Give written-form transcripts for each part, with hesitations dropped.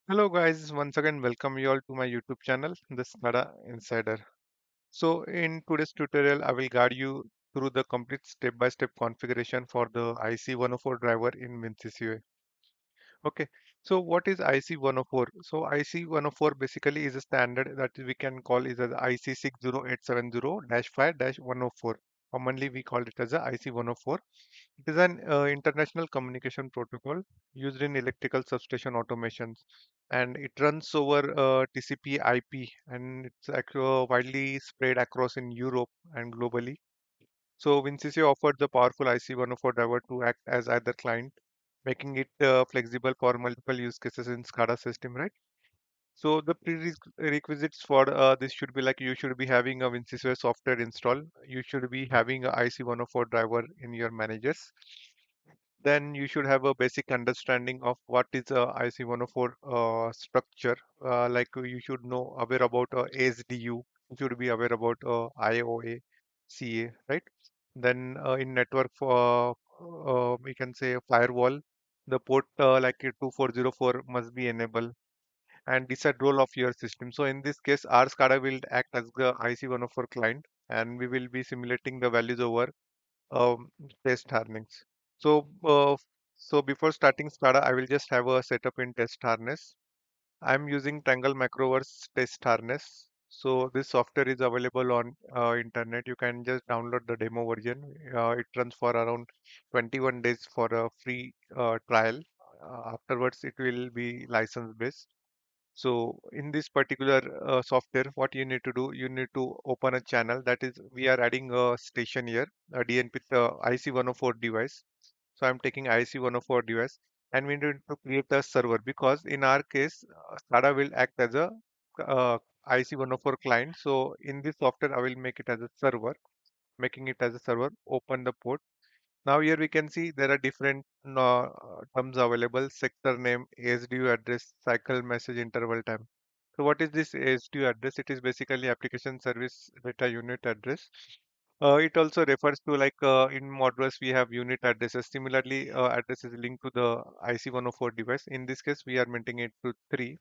Hello guys, once again welcome you all to my YouTube channel, the SCADA Insider. So in today's tutorial, I will guide you through the complete step-by-step configuration for the IC104 driver in WinCC OA. Okay, so what is IC104? So IC104 basically is a standard that we can call is as IC 60870-5-104. Commonly we call it as a IC104. It is an international communication protocol used in electrical substation automations, and it runs over TCP/IP, and it's widely spread across in Europe and globally. So WinCC offered the powerful IC104 driver to act as either client, making it flexible for multiple use cases in SCADA system, right? So the prerequisites for this should be like you should be having a WinCC software install. You should be having a IC104 driver in your managers. Then you should have a basic understanding of what is a IC104 structure. You should know aware about ASDU. You should be aware about IOA, CA, right? Then in network for we can say firewall, the port 2404 must be enabled and decide role of your system. So in this case, our SCADA will act as the IC104 client, and we will be simulating the values over um, test harness. So, so before starting SCADA, I will just have a setup in test harness. I'm using Tangle Macroverse test harness. So this software is available on internet. You can just download the demo version. It runs for around 21 days for a free trial. Afterwards, it will be license based. So in this particular software, what you need to do, you need to open a channel. That is, we are adding a station here, a DNP IC104 device. So I'm taking IC104 device, and we need to create a server because in our case, SCADA will act as a IC104 client. So in this software, I will make it as a server, making it as a server. Open the port. Now here we can see there are different terms available: sector name, ASDU address, cycle message interval time. So what is this ASDU address? It is basically application service data unit address. It also refers to in Modbus we have unit addresses. Similarly, address is linked to the IC104 device. In this case, we are maintaining it to 3.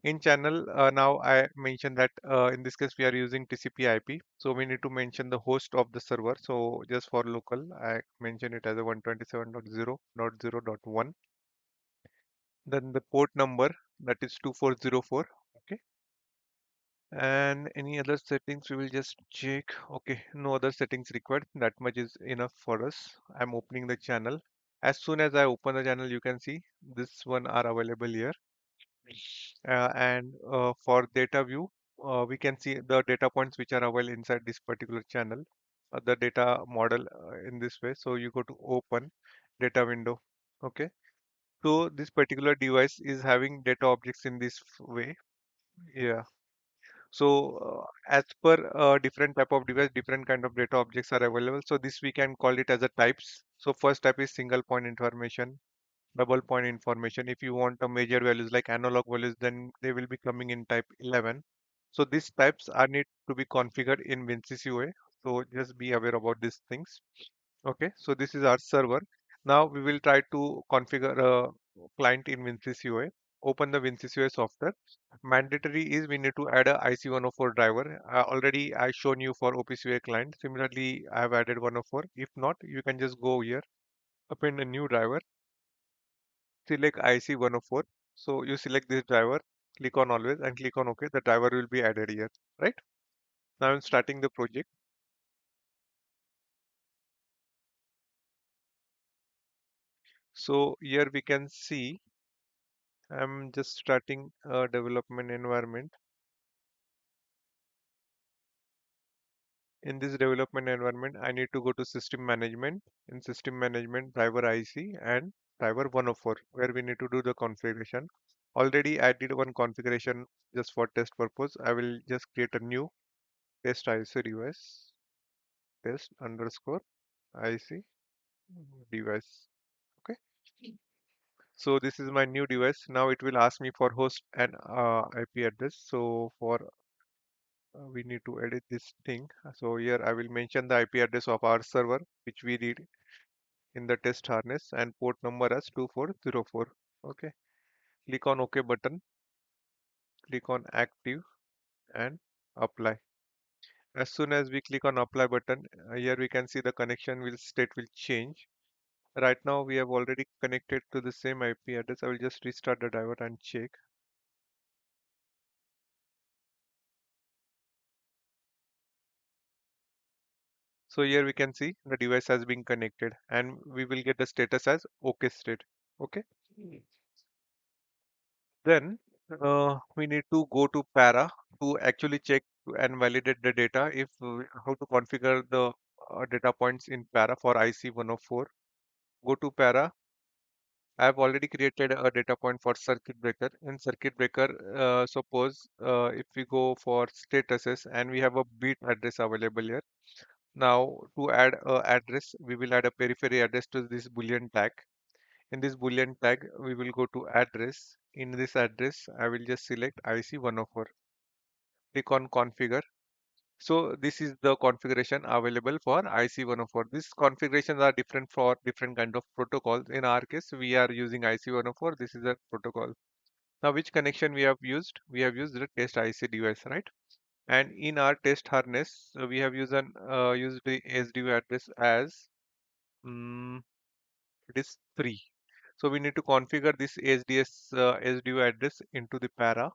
In channel, now I mentioned that in this case we are using TCP IP. So we need to mention the host of the server. So just for local, I mention it as a 127.0.0.1. Then the port number, that is 2404. Okay. And any other settings we will just check. Okay, no other settings required. That much is enough for us. I'm opening the channel. As soon as I open the channel, you can see this one are available here. And for data view, we can see the data points which are available inside this particular channel, the data model in this way. So you go to open data window. Okay. So this particular device is having data objects in this way. Yeah. So as per different type of device, different kind of data objects are available. So this we can call it as a types. So first type is single point information, double point information. If you want a major values like analog values, then they will be coming in type 11. So these types are need to be configured in WinCC OA. So just be aware about these things. Okay, so this is our server. Now we will try to configure a client in WinCC OA. Open the WinCC OA software. Mandatory is we need to add a IC104 driver. Already I shown you for OPCOA client. Similarly, I have added 104. If not, you can just go here, append a new driver, select IC104. So you select this driver, click on always and click on OK. The driver will be added here, right? Now I'm starting the project. So here we can see I'm just starting a development environment. In this development environment, I need to go to system management. In system management, driver IC and driver 104, where we need to do the configuration. Already I did one configuration just for test purpose. I will just create a new test IC device, test underscore IC device. Okay. So this is my new device. Now it will ask me for host and IP address. So for we need to edit this thing. So here I will mention the IP address of our server, which we did in the test harness, and port number as 2404. Okay. Click on OK button. click on active and apply. As soon as we click on apply button, here we can see the connection will state will change. Right now we have already connected to the same IP address. I will just restart the driver and check. So here we can see the device has been connected and we will get the status as OK state. Okay. Then we need to go to para to actually check and validate the data if how to configure the data points in para for IC104. Go to para. I have already created a data point for circuit breaker. In circuit breaker, suppose if we go for statuses and we have a bit address available here. Now to add a address, we will add a periphery address to this boolean tag. In this boolean tag, we will go to address. In this address, I will just select IC104. Click on configure. So this is the configuration available for IC104. These configurations are different for different kind of protocols. In our case, we are using IC104. This is a protocol. Now, which connection we have used? We have used the test IC device, right? And in our test harness, we have used the SDU address as it is 3. So we need to configure this SDU address into the para.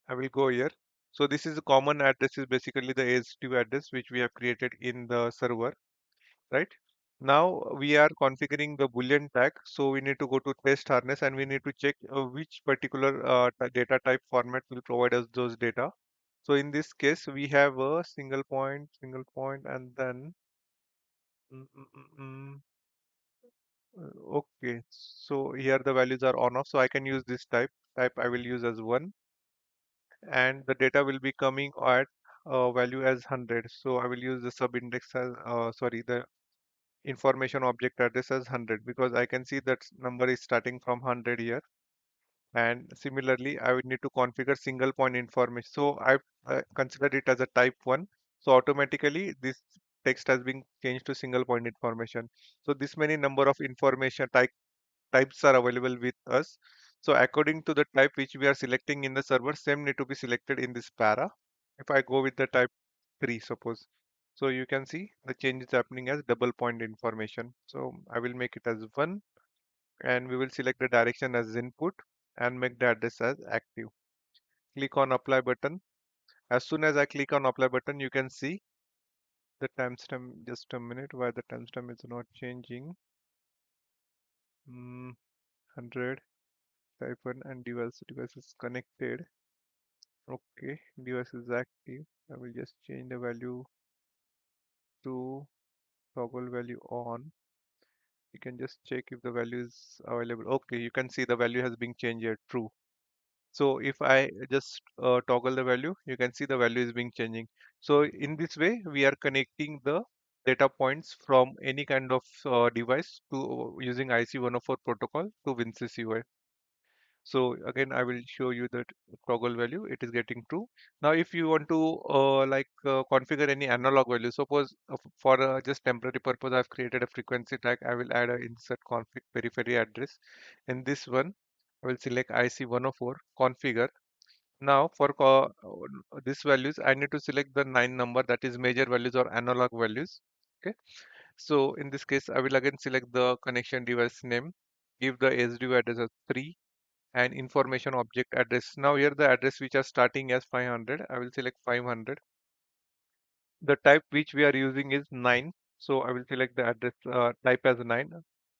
I will go here. So this is a common address is basically the SDU address which we have created in the server, right? Now we are configuring the boolean tag. So we need to go to test harness and we need to check which particular data type format will provide us those data. So in this case, we have a single point, and then mm, mm, mm, mm, okay. So here the values are on off. So I can use this type. Type I will use as 1, and the data will be coming at value as 100. So I will use the sub index as sorry the information object address as 100 because I can see that number is starting from 100 here. And similarly, I would need to configure single point information. So I've considered it as a type 1. So automatically this text has been changed to single point information. So this many number of information types are available with us. So according to the type which we are selecting in the server, same need to be selected in this para. If I go with the type 3, suppose. So you can see the change is happening as double point information. So I will make it as 1 and we will select the direction as input and make the address as active. Click on apply button. As soon as I click on apply button, you can see the timestamp. Just a minute, why the timestamp is not changing. 100 type 1 and device is connected. Okay, device is active. I will just change the value to toggle value on. You can just check if the value is available. Okay, you can see the value has been changed here, true. So if I just toggle the value, you can see the value is being changing. So in this way, we are connecting the data points from any kind of device to using IC104 protocol to WinCC OA. So again, I will show you that toggle value. It is getting true. Now, if you want to configure any analog value, suppose for just temporary purpose, I've created a frequency tag. I will add a insert config periphery address. In this one, I will select IC104 configure. Now for these values, I need to select the 9 number that is major values or analog values. Okay. So in this case, I will again select the connection device name, give the SDU address as 3 and information object address. Now here the address which are starting as 500, I will select 500. The type which we are using is 9. So I will select the address type as 9.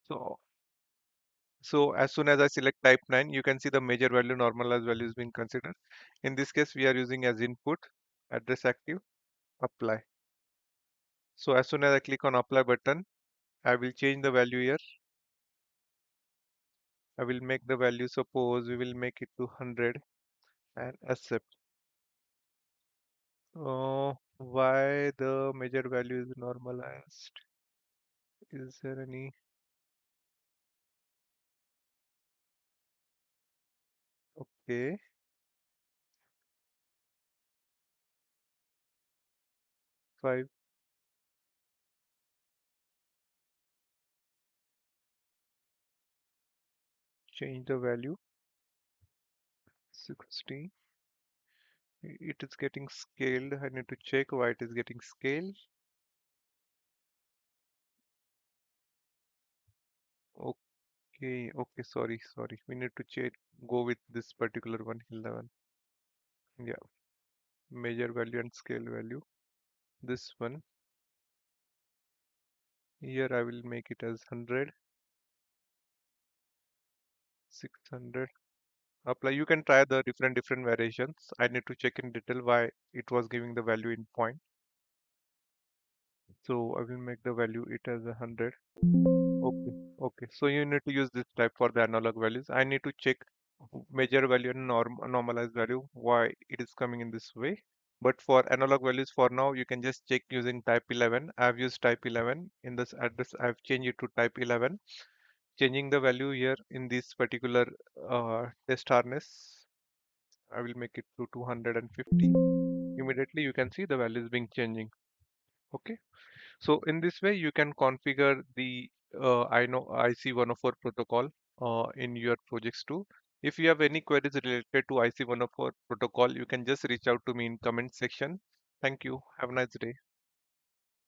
So So as soon as I select type 9, you can see the major value normalized value is being considered. In this case, we are using as input, address active, apply. So as soon as I click on apply button, I will change the value here. I will make the value, suppose we will make it to 100 and accept. Why the major value is normalized? Is there any? Okay, 5. Change the value. 60. It is getting scaled. I need to check why it is getting scaled. Okay, sorry. We need to check, go with this particular one, 11. Yeah, measure value and scale value. This one, here I will make it as 100, 600. Apply. You can try the different variations. I need to check in detail why it was giving the value in point. So I will make the value it as 100. Okay. So you need to use this type for the analog values. I need to check measure value and normalized value, why it is coming in this way. But for analog values for now, you can just check using type 11. I've used type 11 in this address. I've changed it to type 11. Changing the value here in this particular test harness, I will make it to 250. Immediately you can see the values being changing. Okay. So in this way, you can configure the I know IC104 protocol in your projects too. If you have any queries related to IC104 protocol, you can just reach out to me in comment section. Thank you. Have a nice day.